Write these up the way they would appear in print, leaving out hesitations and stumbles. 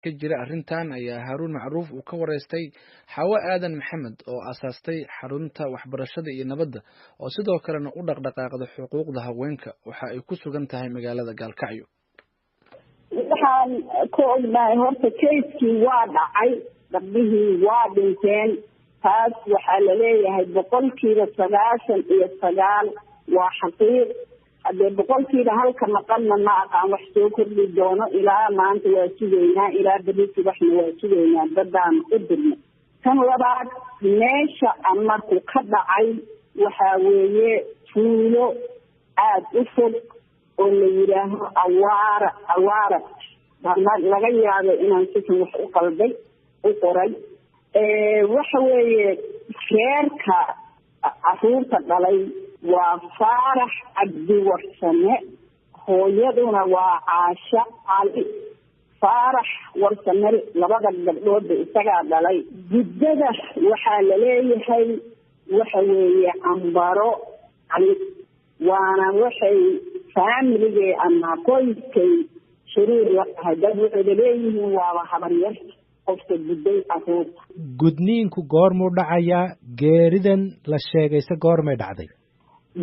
ka jira arrintan ayaa Haaruun Macruuf uu ka wareystay Xawa Aadan Maxamed oo aasaastay xarunta waxbarashada iyo nabadda oo sidoo kalena u dhaqdhaqaaqda xuquuqda haweenka waxa ay ku sugan tahay magaalada Gaalkacyo. waxaan ku ognahay horta kayskii waa dhacay, gabdhihii waa dhinteen. taas waxaa laleeyahay 99% waa xaqiiq. haddee 1% halka maqanna ma aqaan wax soo kordhi doono. ilaa maanta waa sugaynaa, ilaa berri subaxna waa sugaynaa, dadaan u dirnay. tan labaad, meesha amarku ka dhacay waxaa weeye tuulo aada u fog oo la yidhaaho awaara laga yaabo inaan sikan wax u qalday u qoray. waxa weeye reerka caruurta dhalay waa Faarax Cabdi Warsame, hooyaduna waa Caasha Cali. Faarax Warsame labada gabdhood isagaa dhalay. guddada waxaa laleeyahay waxa weeye Ambaro Cali, waana waxay faamiligay ama qoyskay shariir la tahay. dad waxay leeyihiin waaba habaryar qofka gudday caruurta. gudniinku goormuu dhacayaa? geeridan la sheegayse goormay dhacday?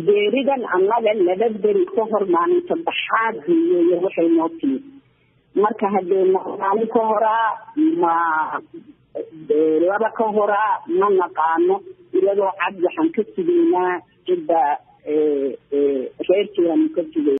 geeridan annaga laba beri ka hor maalin saddexaad weeye waxay noo timid. marka haddee maalin ka horaa ma laba ka horaa ma naqaano. iyadoo cad waxaan ka sugaynaa cidda reerkeenu ka sugay.